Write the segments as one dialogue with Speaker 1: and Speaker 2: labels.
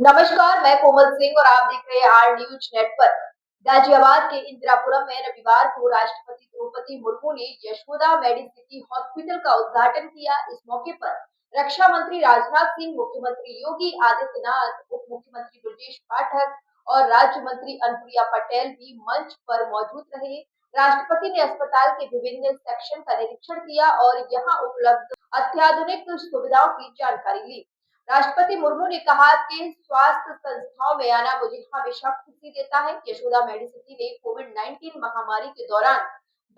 Speaker 1: नमस्कार, मैं कोमल सिंह और आप देख रहे हैं आर न्यूज नेटवर्क। गाजियाबाद के इंदिरापुरम में रविवार को राष्ट्रपति द्रौपदी मुर्मू ने यशोदा मेडिसिटी हॉस्पिटल का उद्घाटन किया। इस मौके पर रक्षा मंत्री राजनाथ सिंह, मुख्यमंत्री योगी आदित्यनाथ, उप मुख्यमंत्री ब्रजेश पाठक और राज्य मंत्री अनुप्रिया पटेल भी मंच पर मौजूद रहे। राष्ट्रपति ने अस्पताल के विभिन्न सेक्शन का निरीक्षण किया और यहाँ उपलब्ध अत्याधुनिक सुविधाओं की जानकारी ली। राष्ट्रपति मुर्मू ने कहा कि स्वास्थ्य संस्थाओं में आना मुझे हमेशा खुशी देता है। यशोदा मेडिसिटी ने कोविड-19 महामारी के दौरान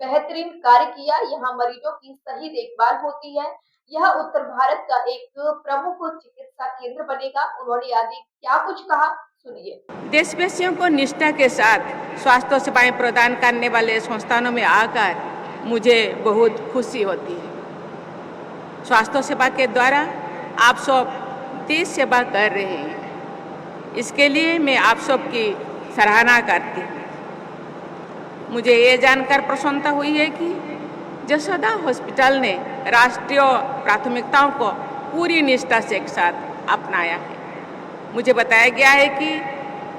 Speaker 1: बेहतरीन कार्य किया। यहाँ मरीजों की सही देखभाल होती है। यह उत्तर भारत का एक प्रमुख चिकित्सा केंद्र बनेगा। उन्होंने आगे क्या कुछ कहा, सुनिए।
Speaker 2: देशवासियों को निष्ठा के साथ स्वास्थ्य सेवाएं प्रदान करने वाले संस्थानों में आकर मुझे बहुत खुशी होती है। स्वास्थ्य सेवा के द्वारा आप सब देश सेवा कर रहे हैं, इसके लिए मैं आप सबकी सराहना करती हूँ। मुझे ये जानकर प्रसन्नता हुई है कि यशोदा हॉस्पिटल ने राष्ट्रीय प्राथमिकताओं को पूरी निष्ठा से एक साथ अपनाया है। मुझे बताया गया है कि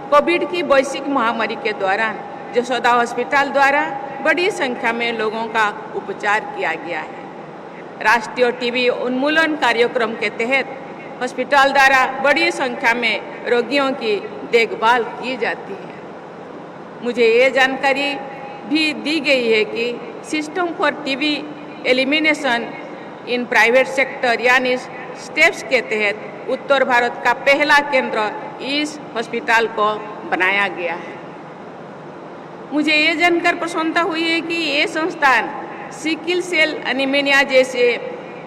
Speaker 2: कोविड की वैश्विक महामारी के दौरान यशोदा हॉस्पिटल द्वारा बड़ी संख्या में लोगों का उपचार किया गया है। राष्ट्रीय टीबी उन्मूलन कार्यक्रम के तहत हॉस्पिटल द्वारा बड़ी संख्या में रोगियों की देखभाल की जाती है। मुझे ये जानकारी भी दी गई है कि system for TB elimination in private sector यानी स्टेप्स के तहत उत्तर भारत का पहला केंद्र इस हॉस्पिटल को बनाया गया है। मुझे ये जानकर प्रसन्नता हुई है कि ये संस्थान सिकल सेल एनीमिया जैसे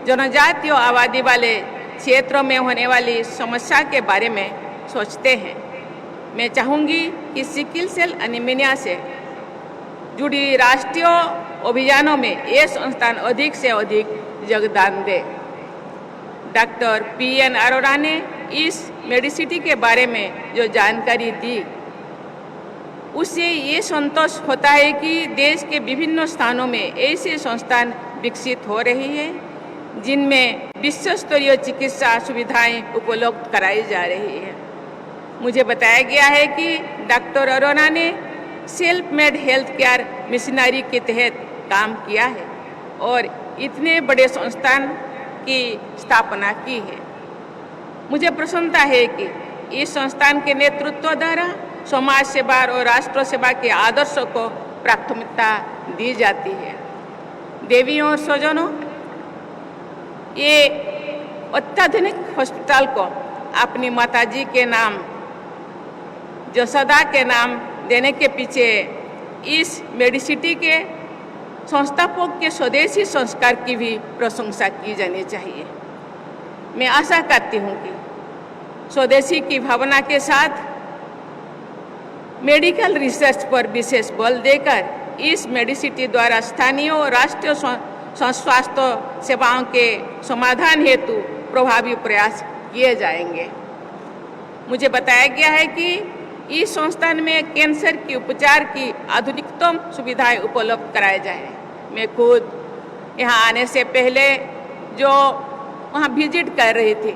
Speaker 2: जनजातीय आबादी वाले क्षेत्रों में होने वाली समस्या के बारे में सोचते हैं। मैं चाहूँगी कि सिकल सेल एनीमिया से जुड़ी राष्ट्रीय अभियानों में ये संस्थान अधिक से अधिक योगदान दे। डॉक्टर PN अरोड़ा ने इस मेडिसिटी के बारे में जो जानकारी दी, उससे ये संतोष होता है कि देश के विभिन्न स्थानों में ऐसे संस्थान विकसित हो रही हैं जिनमें विश्व स्तरीय चिकित्सा सुविधाएं उपलब्ध कराई जा रही है। मुझे बताया गया है कि डॉक्टर अरोड़ा ने self made health care missionary के तहत काम किया है और इतने बड़े संस्थान की स्थापना की है। मुझे प्रसन्नता है कि इस संस्थान के नेतृत्व द्वारा समाज सेवा और राष्ट्र सेवा के आदर्शों को प्राथमिकता दी जाती है। देवियों और स्वजनों, ये अत्याधुनिक हॉस्पिटल को अपनी माताजी के नाम यशोदा के नाम देने के पीछे इस मेडिसिटी के संस्थापक के स्वदेशी संस्कार की भी प्रशंसा की जानी चाहिए। मैं आशा करती हूँ कि स्वदेशी की भावना के साथ मेडिकल रिसर्च पर विशेष बल देकर इस मेडिसिटी द्वारा स्थानीय और राष्ट्रीय स्वास्थ्य सेवाओं के समाधान हेतु प्रभावी प्रयास किए जाएंगे। मुझे बताया गया है कि इस संस्थान में कैंसर के उपचार की आधुनिकतम सुविधाएं उपलब्ध कराई जाए। मैं खुद यहाँ आने से पहले जो वहाँ विजिट कर रही थी,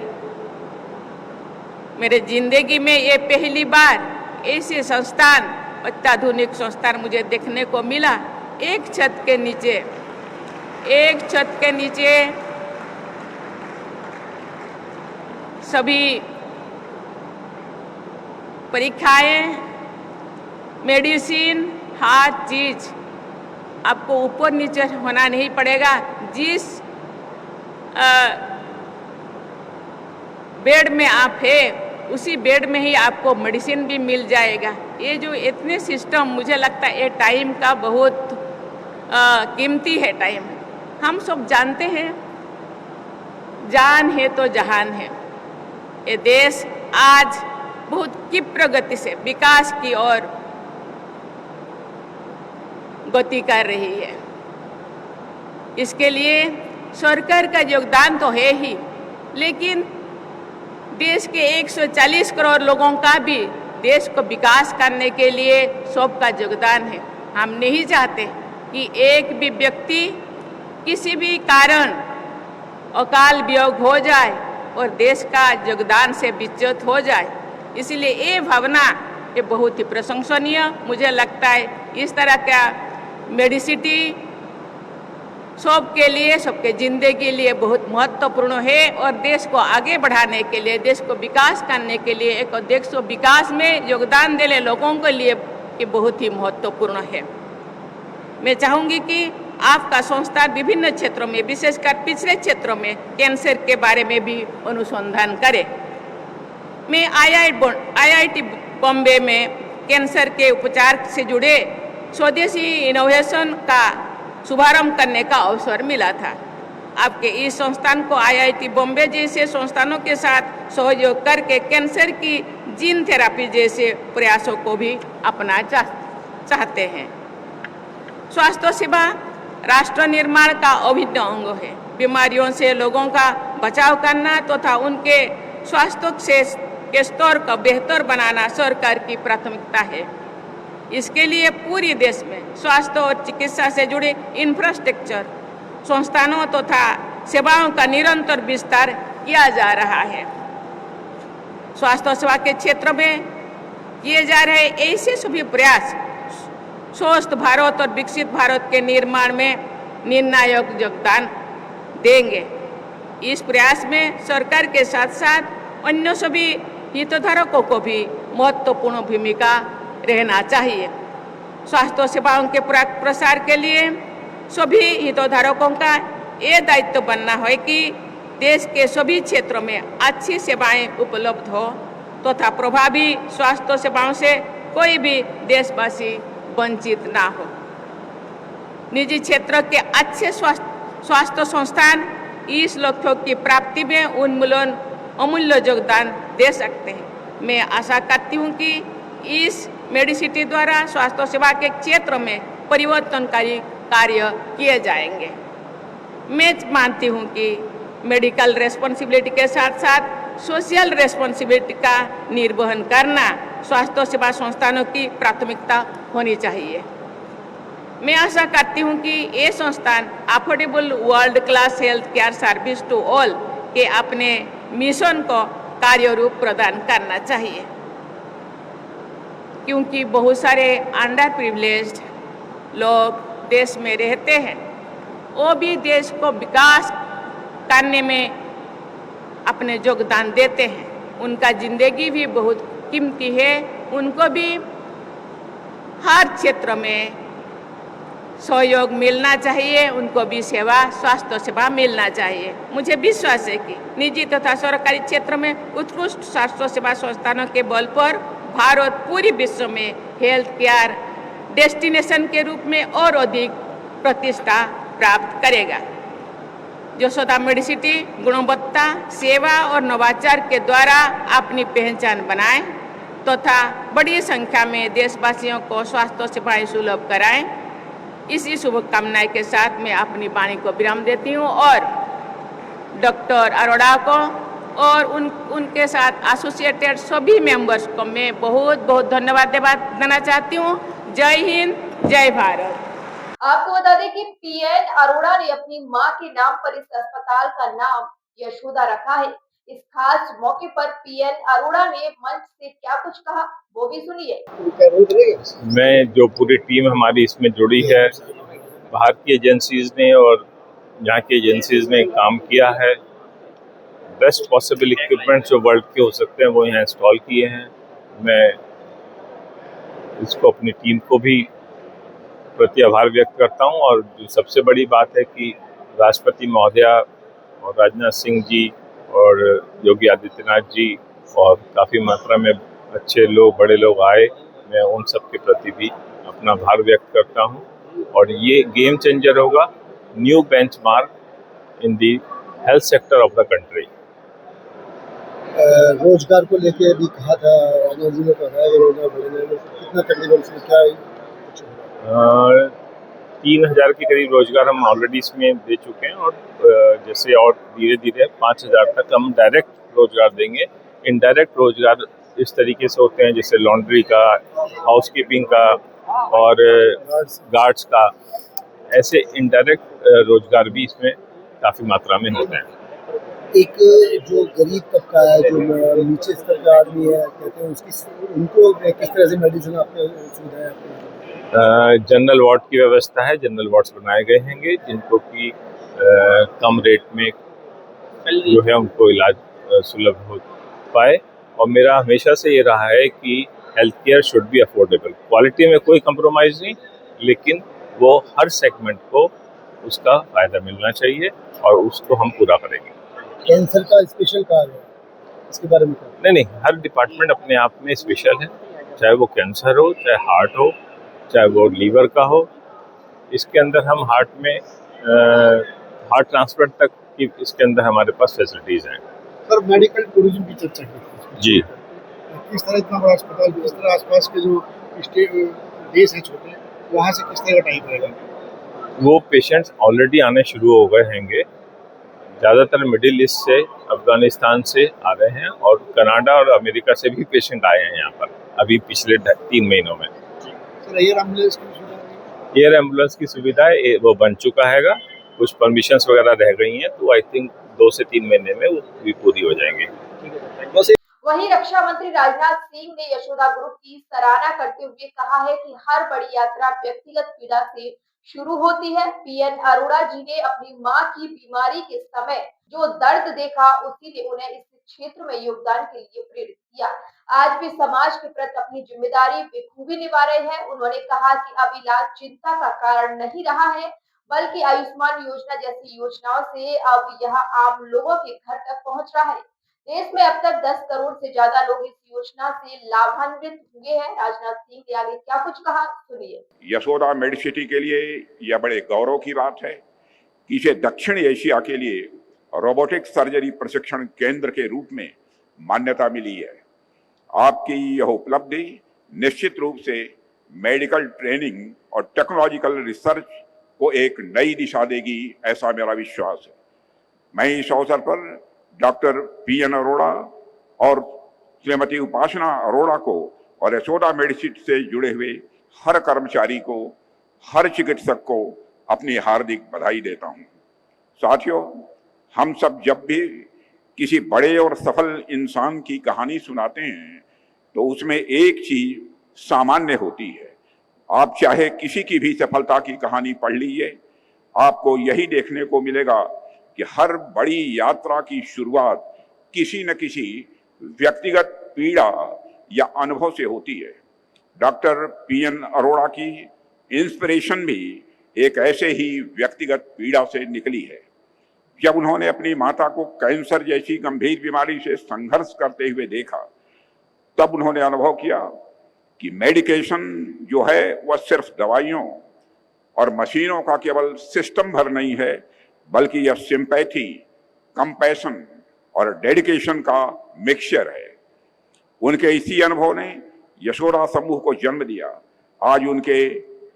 Speaker 2: मेरे जिंदगी में ये पहली बार ऐसे संस्थान, अत्याधुनिक संस्थान मुझे देखने को मिला। एक छत के नीचे सभी परीक्षाएं, मेडिसिन, हर चीज आपको ऊपर नीचे होना नहीं पड़ेगा। जिस बेड में आप है उसी बेड में ही आपको मेडिसिन भी मिल जाएगा। ये जो इतने सिस्टम, मुझे लगता है ये टाइम का बहुत कीमती है टाइम। हम सब जानते हैं जान है तो जहान है। ये देश आज बहुत तीव्र गति से विकास की ओर गति कर रही है। इसके लिए सरकार का योगदान तो है ही, लेकिन देश के 140 करोड़ लोगों का भी देश को विकास करने के लिए सबका योगदान है। हम नहीं चाहते कि एक भी व्यक्ति किसी भी कारण अकाल वियोग हो जाए और देश का योगदान से विच्युत हो जाए। इसलिए ये भावना ये बहुत ही प्रशंसनीय मुझे लगता है। इस तरह का मेडिसिटी सबके लिए, सबके जिंदगी के लिए बहुत महत्वपूर्ण है और देश को आगे बढ़ाने के लिए, देश को विकास करने के लिए, एक देश को विकास में योगदान देने लोगों के लिए ये बहुत ही महत्वपूर्ण है। मैं चाहूँगी कि आपका संस्था विभिन्न क्षेत्रों में, विशेषकर पिछड़े क्षेत्रों में कैंसर के बारे में भी अनुसंधान करे। मैं IIT बॉम्बे में कैंसर के उपचार से जुड़े स्वदेशी इनोवेशन का शुभारंभ करने का अवसर मिला था। आपके इस संस्थान को IIT बॉम्बे जैसे संस्थानों के साथ सहयोग करके कैंसर की जीन थेरेपी जैसे प्रयासों को भी अपना चाहते हैं। स्वास्थ्य सेवा राष्ट्र निर्माण का अभिन्न अंग है। बीमारियों से लोगों का बचाव करना तथा उनके स्वास्थ्य के स्तर को बेहतर बनाना सरकार की प्राथमिकता है। इसके लिए पूरे देश में स्वास्थ्य और चिकित्सा से जुड़े इंफ्रास्ट्रक्चर, संस्थानों तथा सेवाओं का निरंतर विस्तार किया जा रहा है। स्वास्थ्य सेवा के क्षेत्र में किए जा रहे ऐसे सभी प्रयास स्वस्थ भारत और विकसित भारत के निर्माण में निर्णायक योगदान देंगे। इस प्रयास में सरकार के साथ साथ अन्य सभी हितधारकों को भी महत्वपूर्ण भूमिका रहना चाहिए। स्वास्थ्य सेवाओं के प्रसार के लिए सभी हितधारकों का ये दायित्व बनना है कि देश के सभी क्षेत्रों में अच्छी सेवाएं उपलब्ध हो तथा प्रभावी स्वास्थ्य सेवाओं से कोई भी देशवासी वंचित ना हो। निजी क्षेत्र के अच्छे स्वास्थ्य संस्थान इस लक्ष्यों की प्राप्ति में अमूल्य योगदान दे सकते हैं। मैं आशा करती हूँ कि इस मेडिसिटी द्वारा स्वास्थ्य सेवा के क्षेत्र में परिवर्तनकारी कार्य किए जाएंगे। मैं मानती हूँ कि मेडिकल रेस्पॉन्सिबिलिटी के साथ साथ सोशल रेस्पॉन्सिबिलिटी का निर्वहन करना स्वास्थ्य सेवा संस्थानों की प्राथमिकता होनी चाहिए। मैं आशा करती हूँ कि ये संस्थान affordable world class health care service to all के अपने मिशन को कार्य रूप प्रदान करना चाहिए, क्योंकि बहुत सारे अंडर प्रिविलेज्ड लोग देश में रहते हैं। वो भी देश को विकास करने में अपने योगदान देते हैं। उनका जिंदगी भी बहुत कीमती है। उनको भी हर क्षेत्र में सहयोग मिलना चाहिए, उनको भी स्वास्थ्य सेवा मिलना चाहिए। मुझे विश्वास है कि निजी तथा सरकारी क्षेत्र में उत्कृष्ट स्वास्थ्य सेवा संस्थानों के बल पर भारत पूरी विश्व में हेल्थ केयर डेस्टिनेशन के रूप में और अधिक प्रतिष्ठा प्राप्त करेगा। यशोदा मेडिसिटी गुणवत्ता, सेवा और नवाचार के द्वारा अपनी पहचान बनाए तथा बड़ी संख्या में देशवासियों को स्वास्थ्य सेवाएं सुलभ कराएं। इसी शुभकामनाएं के साथ मैं अपनी वाणी को विराम देती हूँ और डॉक्टर अरोड़ा को और उनके साथ एसोसिएटेड सभी मेंबर्स को मैं बहुत बहुत धन्यवाद देना चाहती हूँ। जय हिंद, जय भारत।
Speaker 1: आपको बता दें कि पीएन अरोड़ा ने अपनी मां के नाम पर इस अस्पताल का नाम यशोदा रखा है। इस खास मौके पर पीएन अरोड़ा ने मंच से क्या कुछ कहा, वो भी सुनिए।
Speaker 3: मैं जो पूरी टीम हमारी इसमें जुड़ी है, भारतीय एजेंसीज ने और यहाँ की एजेंसीज ने काम किया है। बेस्ट पॉसिबल इक्विपमेंट जो वर्ल्ड के हो सकते हैं वो यहाँ इंस्टॉल किए हैं। मैं इसको अपनी टीम को भी प्रति आभार व्यक्त करता हूँ। और जो सबसे बड़ी बात है कि राष्ट्रपति महोदया और राजनाथ सिंह जी और योगी आदित्यनाथ जी और काफ़ी मात्रा में अच्छे लोग, बड़े लोग आए। मैं उन सब के प्रति भी अपना आभार व्यक्त करता हूँ। और ये गेम चेंजर होगा, new benchmark in the health sector of the country.
Speaker 4: रोजगार को लेके भी कहा था, एनर्जी में कहा है रोजगार बढ़ने में कितना तकरीबन इसमें क्या है?
Speaker 3: 3000 के करीब रोजगार हम ऑलरेडी इसमें दे चुके हैं और जैसे और धीरे धीरे 5000 तक हम डायरेक्ट रोजगार देंगे। इनडायरेक्ट रोजगार इस तरीके से होते हैं जैसे लॉन्ड्री का, हाउसकीपिंग का और गार्ड्स का। ऐसे इनडायरेक्ट रोजगार भी इसमें काफ़ी मात्रा में होते हैं।
Speaker 4: एक जो गरीब तबका है, जो नीचे स्तर का आदमी है, कहते हैं उसकी उनको किस तरह से मेडिसिन आपने सुविधाएं आपको?
Speaker 3: जनरल वार्ड की व्यवस्था है, जनरल वार्ड्स बनाए गए हैंगे जिनको कि कम रेट में जो है उनको इलाज सुलभ हो पाए। और मेरा हमेशा से ये रहा है कि health care should be affordable, quality में कोई कंप्रोमाइज़ नहीं, लेकिन वो हर सेगमेंट को उसका फ़ायदा मिलना चाहिए और उसको हम पूरा करेंगे।
Speaker 4: कैंसर का स्पेशल कार्ड है, इसके बारे में क्या?
Speaker 3: नहीं, हर डिपार्टमेंट अपने आप में स्पेशल है, चाहे वो कैंसर हो, चाहे हार्ट हो, चाहे वो लीवर का हो। इसके अंदर हम हार्ट ट्रांसप्लांट तक की इसके अंदर हमारे पास फैसिलिटीज़ हैं।
Speaker 4: सर, मेडिकल टूरिज्म की चर्चा की थी।
Speaker 3: जी।
Speaker 4: किस तरह इतना बड़ा अस्पताल, किस तरह आसपास के जो स्टेट देश है छोटे, वहाँ से किस तरह का टाइप रहेगा?
Speaker 3: वो पेशेंट्स ऑलरेडी आने शुरू हो गए हैंगे, ज़्यादातर मिडिल ईस्ट से, अफगानिस्तान से आ रहे हैं और कनाडा और अमेरिका से भी पेशेंट आए हैं यहाँ पर अभी पिछले 3 महीनों में।
Speaker 4: सर, एयर एम्बुलेंस की सुविधा है?
Speaker 3: एयर एम्बुलेंस की सुविधा है, वो बन चुका हैगा, कुछ परमिशंस वगैरह रह गई हैं, तो आई थिंक 2 से 3 महीने में वो भी पूरी हो जाएंगी।
Speaker 1: वहीं रक्षा मंत्री राजनाथ सिंह ने यशोदा ग्रुप की सराहना करते हुए कहा है कि हर बड़ी यात्रा व्यक्तिगत पीड़ा से शुरू होती है। पीएन अरोड़ा जी ने अपनी मां की बीमारी के समय जो दर्द देखा, उसी ने उन्हें इस क्षेत्र में योगदान के लिए प्रेरित किया। आज भी समाज के प्रति अपनी जिम्मेदारी बखूबी निभा रहे हैं। उन्होंने कहा कि अब इलाज चिंता का कारण नहीं रहा है, बल्कि आयुष्मान योजना जैसी योजनाओं से अब यह आम लोगों के घर तक पहुंच रहा है। देश में अब तक 10 करोड़ से ज्यादा लोग इस योजना से लाभान्वित हुए हैं। राजनाथ सिंह ने आगे क्या कुछ कहा, सुनिए।
Speaker 5: यशोदा मेडिसिटी के लिए यह बड़े गौरव की बात है कि इसे दक्षिण एशिया के लिए रोबोटिक सर्जरी प्रशिक्षण केंद्र के रूप में मान्यता मिली है। आपकी यह उपलब्धि निश्चित रूप से मेडिकल ट्रेनिंग और टेक्नोलॉजिकल रिसर्च को एक नई दिशा देगी, ऐसा मेरा विश्वास है। मैं इस अवसर पर डॉक्टर पीएन अरोड़ा और श्रीमती उपासना अरोड़ा को और यशोदा मेडिसिटी से जुड़े हुए हर कर्मचारी को, हर चिकित्सक को अपनी हार्दिक बधाई देता हूं। साथियों, हम सब जब भी किसी बड़े और सफल इंसान की कहानी सुनाते हैं तो उसमें एक चीज सामान्य होती है। आप चाहे किसी की भी सफलता की कहानी पढ़ लीजिए, आपको यही देखने को मिलेगा कि हर बड़ी यात्रा की शुरुआत किसी न किसी व्यक्तिगत पीड़ा या अनुभव से होती है। डॉक्टर पीएन अरोड़ा की इंस्पिरेशन भी एक ऐसे ही व्यक्तिगत पीड़ा से निकली है। जब उन्होंने अपनी माता को कैंसर जैसी गंभीर बीमारी से संघर्ष करते हुए देखा, तब उन्होंने अनुभव किया कि मेडिकेशन जो है वह सिर्फ दवाइयों और मशीनों का केवल सिस्टम भर नहीं है, बल्कि यह सिंपैथी, कंपैशन और डेडिकेशन का मिक्सचर है। उनके इसी अनुभव ने यशोदा समूह को जन्म दिया। आज उनके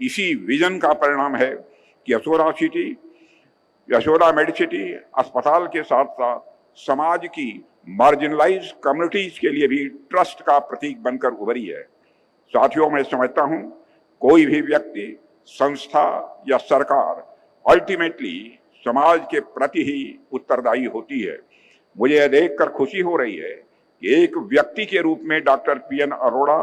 Speaker 5: इसी विजन का परिणाम है कि यशोदा मेडिसिटी अस्पताल के साथ साथ समाज की मार्जिनलाइज कम्युनिटीज के लिए भी ट्रस्ट का प्रतीक बनकर उभरी है। साथियों, मैं समझता हूं कोई भी व्यक्ति, संस्था या सरकार अल्टीमेटली समाज के प्रति ही उत्तरदायी होती है। मुझे यह देखकर खुशी हो रही है कि एक व्यक्ति के रूप में डॉक्टर पीएन अरोड़ा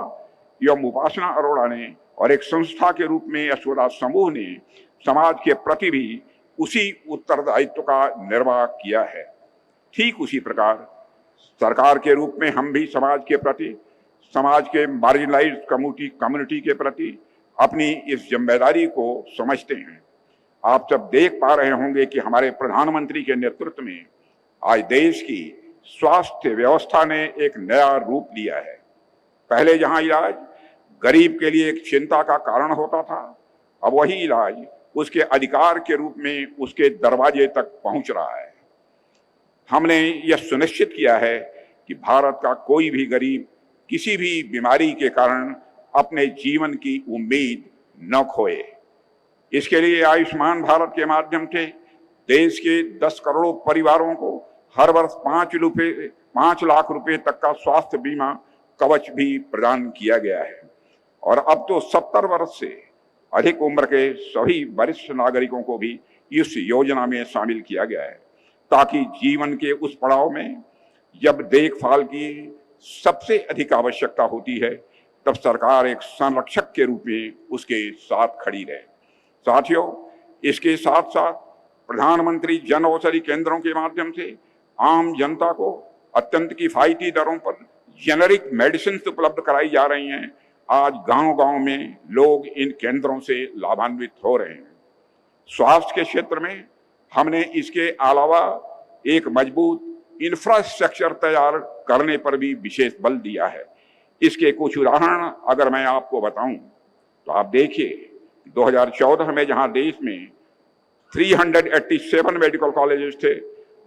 Speaker 5: एवं उपासना अरोड़ा ने और एक संस्था के रूप में यशोदा समूह ने समाज के प्रति भी उसी उत्तरदायित्व का निर्वाह किया है। ठीक उसी प्रकार सरकार के रूप में हम भी समाज के प्रति, समाज के मार्जिनलाइज्ड कम्युनिटी के प्रति अपनी इस जिम्मेदारी को समझते हैं। आप सब देख पा रहे होंगे कि हमारे प्रधानमंत्री के नेतृत्व में आज देश की स्वास्थ्य व्यवस्था ने एक नया रूप लिया है। पहले जहां इलाज गरीब के लिए एक चिंता का कारण होता था, अब वही इलाज उसके अधिकार के रूप में उसके दरवाजे तक पहुंच रहा है। हमने यह सुनिश्चित किया है कि भारत का कोई भी गरीब किसी भी बीमारी के कारण अपने जीवन की उम्मीद न खोए। इसके लिए आयुष्मान भारत के माध्यम से देश के 10 करोड़ परिवारों को हर वर्ष 5 लाख रुपए तक का स्वास्थ्य बीमा कवच भी प्रदान किया गया है। और अब तो 70 वर्ष से अधिक उम्र के सभी वरिष्ठ नागरिकों को भी इस योजना में शामिल किया गया है। ताकि जीवन के उस पड़ाव में जब देखभाल की सबसे अधिक आवश्यकता होती है तब सरकार एक संरक्षक के रूप में उसके साथ खड़ी रहे। साथियों, इसके साथ साथ प्रधानमंत्री जन औषधि केंद्रों के माध्यम से आम जनता को अत्यंत किफायती दरों पर जेनेरिक मेडिसिन उपलब्ध कराई जा रही हैं। आज गांव-गांव में लोग इन केंद्रों से लाभान्वित हो रहे हैं। स्वास्थ्य के क्षेत्र में हमने इसके अलावा एक मजबूत इंफ्रास्ट्रक्चर तैयार करने पर भी विशेष बल दिया है। इसके कुछ उदाहरण अगर मैं आपको बताऊं तो आप देखिए 2014 में जहां देश में 387 मेडिकल कॉलेजेस थे,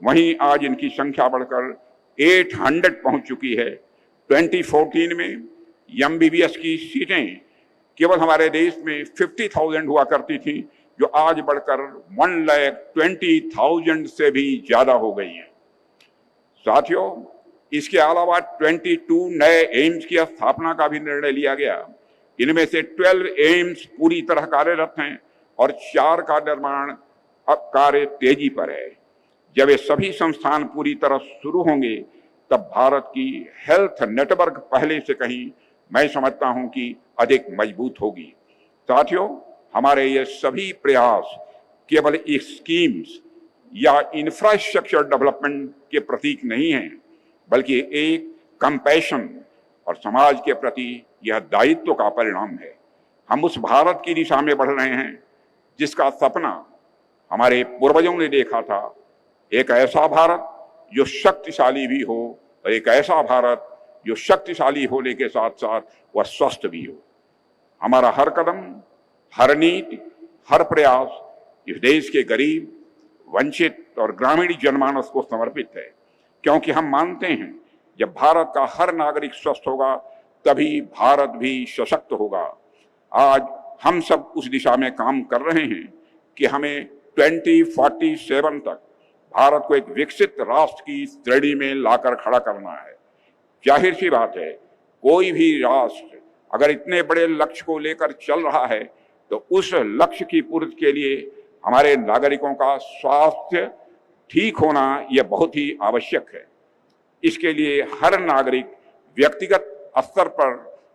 Speaker 5: वहीं आज इनकी संख्या बढ़कर 800 पहुंच चुकी है। 2014 में एमबीबीएस की सीटें केवल हमारे देश में 50,000 हुआ करती थी, जो आज बढ़कर 1,20,000 से भी ज्यादा हो गई हैं। साथियों, इसके अलावा 22 नए एम्स की स्थापना का भी निर्णय लिया गया। इनमें से 12 एम्स पूरी तरह कार्यरत हैं और 4 का निर्माण अब कार्य तेजी पर है। जब ये सभी संस्थान पूरी तरह शुरू होंगे तब भारत की हेल्थ नेटवर्क पहले से कहीं मैं समझता हूं कि अधिक मजबूत होगी। साथियों, हमारे ये सभी प्रयास केवल एक स्कीम्स या इंफ्रास्ट्रक्चर डेवलपमेंट के प्रतीक नहीं हैं, बल्कि एक कंपैशन और समाज के प्रति यह दायित्व का परिणाम है। हम उस भारत की दिशा में बढ़ रहे हैं जिसका सपना हमारे पूर्वजों ने देखा था, एक ऐसा भारत जो शक्तिशाली भी हो और एक ऐसा भारत जो शक्तिशाली होने के साथ साथ वह स्वस्थ भी हो। हमारा हर कदम, हर नीति, हर प्रयास इस देश के गरीब, वंचित और ग्रामीण जनमानस को समर्पित है, क्योंकि हम मानते हैं जब भारत का हर नागरिक स्वस्थ होगा तभी भारत भी सशक्त होगा। आज हम सब उस दिशा में काम कर रहे हैं कि हमें 2047 तक भारत को एक विकसित राष्ट्र की श्रेणी में लाकर खड़ा करना है। जाहिर सी बात है, कोई भी राष्ट्र अगर इतने बड़े लक्ष्य को लेकर चल रहा है तो उस लक्ष्य की पूर्ति के लिए हमारे नागरिकों का स्वास्थ्य ठीक होना यह बहुत ही आवश्यक है। इसके लिए हर नागरिक व्यक्तिगत स्तर पर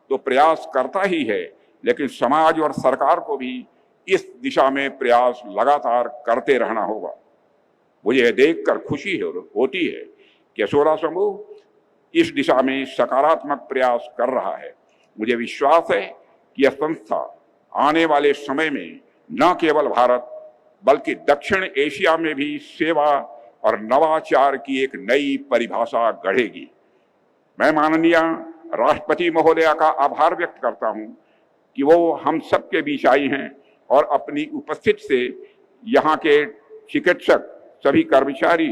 Speaker 5: तो प्रयास करता ही है, लेकिन समाज और सरकार को भी इस दिशा में प्रयास लगातार करते रहना होगा। मुझे यह देखकर खुशी होती है कि असोरा समूह इस दिशा में सकारात्मक प्रयास कर रहा है। मुझे विश्वास है कि यह संस्था आने वाले समय में न केवल भारत बल्कि दक्षिण एशिया में भी सेवा और नवाचार की एक नई परिभाषा गढ़ेगी। मैं माननीय राष्ट्रपति महोदया का आभार व्यक्त करता हूं कि वो हम सबके बीच आई हैं और अपनी उपस्थिति से यहाँ के चिकित्सक, सभी कर्मचारी,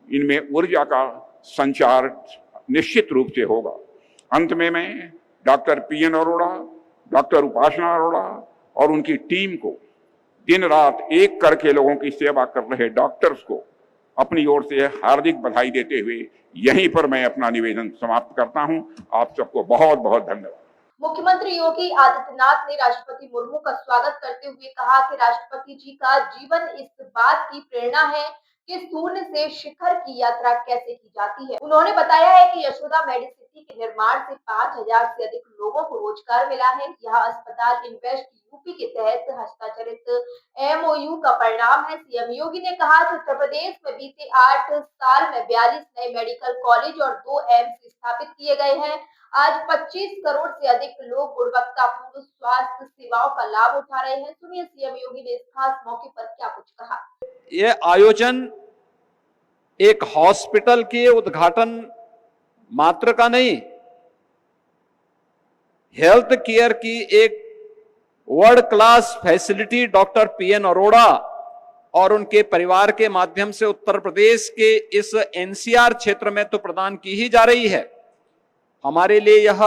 Speaker 5: इनमें ऊर्जा का संचार निश्चित रूप से होगा। अंत में मैं डॉक्टर पीएन अरोड़ा, डॉक्टर उपासना अरोड़ा और उनकी टीम को, दिन रात एक करके लोगों की सेवा कर रहे डॉक्टर्स को अपनी ओर से हार्दिक बधाई देते हुए यहीं पर मैं अपना निवेदन समाप्त करता हूं। आप सबको बहुत बहुत धन्यवाद।
Speaker 1: मुख्यमंत्री योगी आदित्यनाथ ने राष्ट्रपति मुर्मू का स्वागत करते हुए कहा कि राष्ट्रपति जी का जीवन इस बात की प्रेरणा है कि शून्य से शिखर की यात्रा कैसे की जाती है। उन्होंने बताया है कि यशोदा मेडिसिटी के निर्माण से 5,000 से अधिक लोगों को रोजगार मिला है। यह अस्पताल इन्वेस्ट यूपी के तहत हस्ताक्षरित एमओयू का परिणाम है। सीएम योगी ने कहा कि उत्तर प्रदेश में बीते 8 साल में 42 नए मेडिकल कॉलेज और 2 एम्स स्थापित किए गए हैं। आज 25 करोड़ से अधिक लोग गुणवत्तापूर्ण स्वास्थ्य सेवाओं का लाभ उठा रहे हैं। सुनिए सीएम योगी ने इस खास मौके पर क्या कुछ कहा।
Speaker 6: ये आयोजन एक हॉस्पिटल के उद्घाटन मात्र का नहीं, हेल्थ केयर की एक world class facility doctor PN Arora और उनके परिवार के माध्यम से उत्तर प्रदेश के इस एनसीआर क्षेत्र में तो प्रदान की ही जा रही है। हमारे लिए यह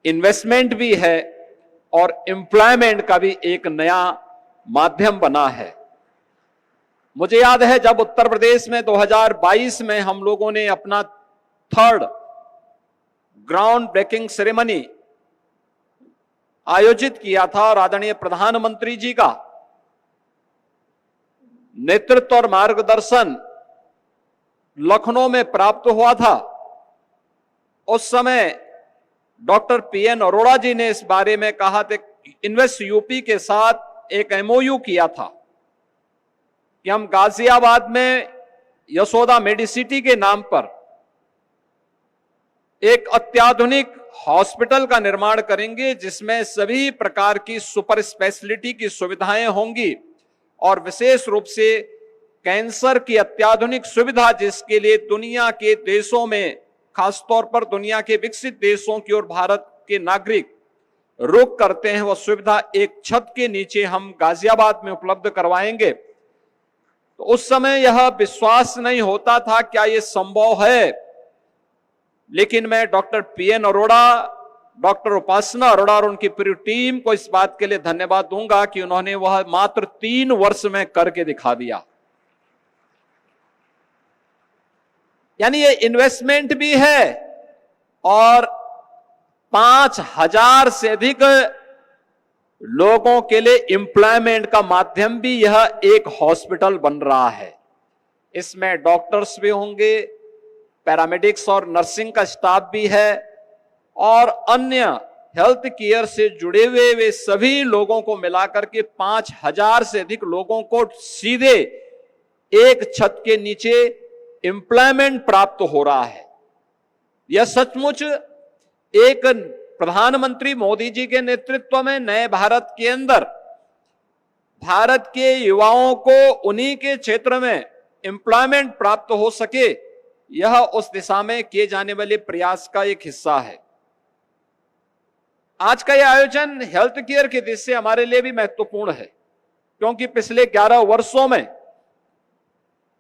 Speaker 6: इन्वेस्टमेंट भी है और एम्प्लॉयमेंट का भी एक नया माध्यम बना है। मुझे याद है जब उत्तर प्रदेश में 2022 में हम लोगों ने अपना 3rd ग्राउंड ब्रेकिंग सेरेमनी आयोजित किया था और आदरणीय प्रधानमंत्री जी का नेतृत्व और मार्गदर्शन लखनऊ में प्राप्त हुआ था, उस समय डॉक्टर पीएन अरोड़ा जी ने इस बारे में कहा था, इन्वेस्ट यूपी के साथ एक एमओयू किया था कि हम गाजियाबाद में यशोदा मेडिसिटी के नाम पर एक अत्याधुनिक हॉस्पिटल का निर्माण करेंगे, जिसमें सभी प्रकार की सुपर स्पेशलिटी की सुविधाएं होंगी और विशेष रूप से कैंसर की अत्याधुनिक सुविधा, जिसके लिए दुनिया के देशों में, खासतौर पर दुनिया के विकसित देशों की ओर भारत के नागरिक रुख करते हैं, वह सुविधा एक छत के नीचे हम गाजियाबाद में उपलब्ध करवाएंगे। तो उस समय यह विश्वास नहीं होता था क्या यह संभव है, लेकिन मैं डॉक्टर पीएन अरोड़ा, डॉक्टर उपासना अरोड़ा और उनकी पूरी टीम को इस बात के लिए धन्यवाद दूंगा कि उन्होंने वह मात्र 3 वर्ष में करके दिखा दिया। यानी ये इन्वेस्टमेंट भी है और 5000 से अधिक लोगों के लिए एम्प्लॉयमेंट का माध्यम भी यह एक हॉस्पिटल बन रहा है। इसमें डॉक्टर्स भी होंगे, पैरामेडिक्स और नर्सिंग का स्टाफ भी है और अन्य हेल्थ केयर से जुड़े हुए वे सभी लोगों को मिलाकर के 5000 से अधिक लोगों को सीधे एक छत के नीचे एम्प्लॉयमेंट प्राप्त हो रहा है। यह सचमुच एक प्रधानमंत्री मोदी जी के नेतृत्व में नए भारत के अंदर भारत के युवाओं को उन्हीं के क्षेत्र में एम्प्लॉयमेंट प्राप्त हो सके, यह उस दिशा में किए जाने वाले प्रयास का एक हिस्सा है। आज का यह आयोजन हेल्थ केयर की दृष्टि से हमारे लिए भी महत्वपूर्ण है, क्योंकि पिछले 11 वर्षों में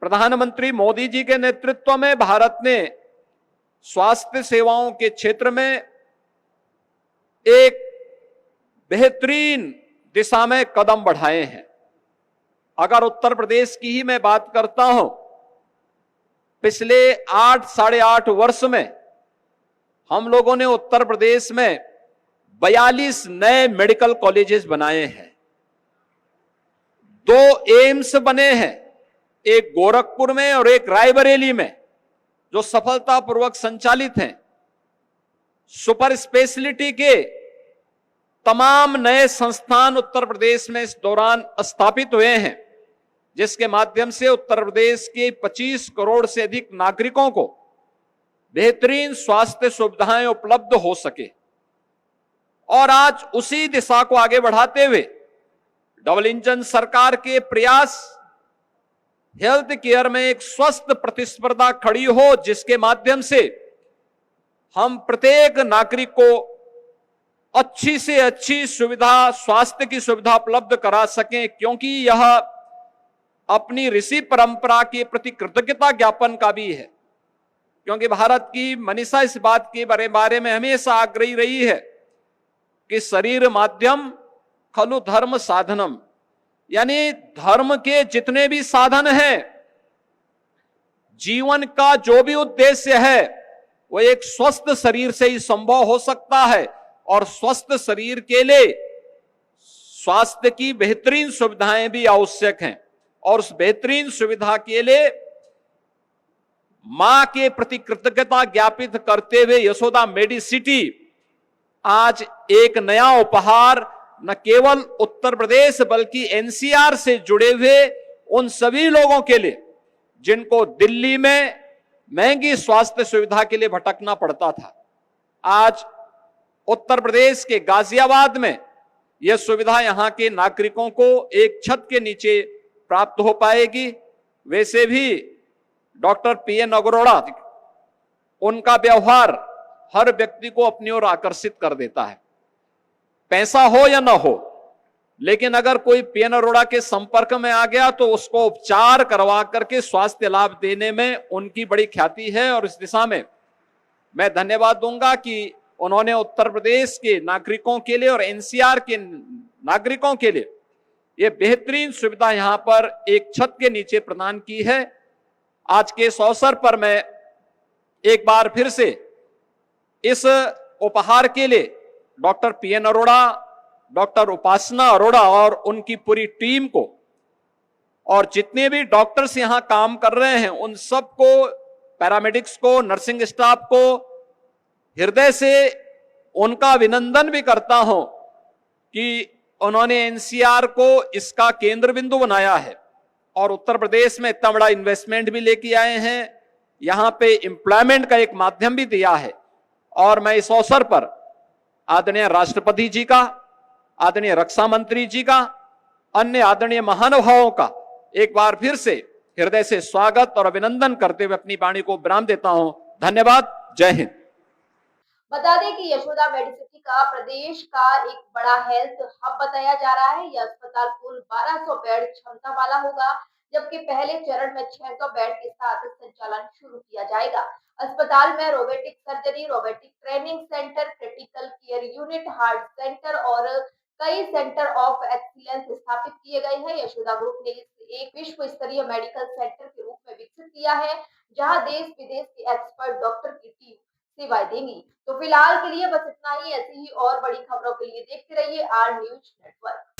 Speaker 6: प्रधानमंत्री मोदी जी के नेतृत्व में भारत ने स्वास्थ्य सेवाओं के क्षेत्र में एक बेहतरीन दिशा में कदम बढ़ाए हैं। अगर उत्तर प्रदेश की ही मैं बात करता हूं, पिछले 8-8.5 वर्ष में हम लोगों ने उत्तर प्रदेश में 42 नए मेडिकल कॉलेजेस बनाए हैं, 2 एम्स बने हैं, एक गोरखपुर में और एक रायबरेली में, जो सफलतापूर्वक संचालित हैं। सुपर स्पेशलिटी के तमाम नए संस्थान उत्तर प्रदेश में इस दौरान स्थापित हुए हैं, जिसके माध्यम से उत्तर प्रदेश के 25 करोड़ से अधिक नागरिकों को बेहतरीन स्वास्थ्य सुविधाएं उपलब्ध हो सके। और आज उसी दिशा को आगे बढ़ाते हुए डबल इंजन सरकार के प्रयास हेल्थ केयर में एक स्वस्थ प्रतिस्पर्धा खड़ी हो, जिसके माध्यम से हम प्रत्येक नागरिक को अच्छी से अच्छी सुविधा, स्वास्थ्य की सुविधा उपलब्ध करा सकें, क्योंकि यह अपनी ऋषि परंपरा के प्रति कृतज्ञता ज्ञापन का भी है। क्योंकि भारत की मनीषा इस बात के बारे में हमेशा आग्रही रही है कि शरीर माध्यम खलु धर्म साधनम, यानी धर्म के जितने भी साधन हैं, जीवन का जो भी उद्देश्य है, वो एक स्वस्थ शरीर से ही संभव हो सकता है। और स्वस्थ शरीर के लिए स्वास्थ्य की बेहतरीन सुविधाएं भी आवश्यक हैं, और उस बेहतरीन सुविधा के लिए मां के प्रति कृतज्ञता ज्ञापित करते हुए यशोदा मेडिसिटी आज एक नया उपहार न केवल उत्तर प्रदेश बल्कि एनसीआर से जुड़े हुए उन सभी लोगों के लिए जिनको दिल्ली में महंगी स्वास्थ्य सुविधा के लिए भटकना पड़ता था, आज उत्तर प्रदेश के गाजियाबाद में यह सुविधा यहां के नागरिकों को एक छत के नीचे प्राप्त हो पाएगी। वैसे भी डॉक्टर पीएन अरोड़ा, उनका व्यवहार हर व्यक्ति को अपनी ओर आकर्षित कर देता है, पैसा हो या ना हो, लेकिन अगर कोई पीएन अरोड़ा के संपर्क में आ गया तो उसको उपचार करवा करके स्वास्थ्य लाभ देने में उनकी बड़ी ख्याति है। और इस दिशा में मैं धन्यवाद दूंगा कि उन्होंने उत्तर प्रदेश के नागरिकों के लिए और एनसीआर के नागरिकों के लिए यह बेहतरीन सुविधा यहां पर एक छत के नीचे प्रदान की है। आज के इस अवसर पर मैं एक बार फिर से इस उपहार के लिए डॉक्टर पीएन अरोड़ा, डॉक्टर उपासना अरोड़ा और उनकी पूरी टीम को और जितने भी डॉक्टर्स यहां काम कर रहे हैं उन सबको पैरामेडिक्स को, नर्सिंग स्टाफ को हृदय से उनका अभिनंदन भी करता हूं कि उन्होंने एनसीआर को इसका केंद्र बिंदु बनाया है और उत्तर प्रदेश में इतना बड़ा इन्वेस्टमेंट भी लेके आए हैं, यहां पे एम्प्लॉयमेंट का एक माध्यम भी दिया है। और मैं इस अवसर पर आदरणीय राष्ट्रपति जी का, आदरणीय रक्षा मंत्री जी का, अन्य आदरणीय महानुभावों का एक बार फिर से हृदय से स्वागत और अभिनंदन करते हुए अपनी वाणी को विराम देता हूं। धन्यवाद। जय हिंद।
Speaker 1: बता दें कि यशोदा मेडिसिटी का प्रदेश का एक बड़ा हेल्थ हब बताया जा रहा है। यह अस्पताल कुल 1200 बेड क्षमता वाला होगा, जबकि पहले चरण में 600 बेड के साथ संचालन शुरू किया जाएगा। अस्पताल में robotic surgery, robotic training centre, critical care unit, heart centre और कई सेंटर ऑफ एक्सीलेंस स्थापित किए गए हैं। यशोदा ग्रुप ने इसे एक विश्व स्तरीय मेडिकल सेंटर के रूप में विकसित किया है, जहां देश विदेश के एक्सपर्ट डॉक्टर की टीम सेवाएं देंगी। तो फिलहाल के लिए बस इतना ही। ऐसी ही और बड़ी खबरों के लिए देखते रहिए आर न्यूज नेटवर्क।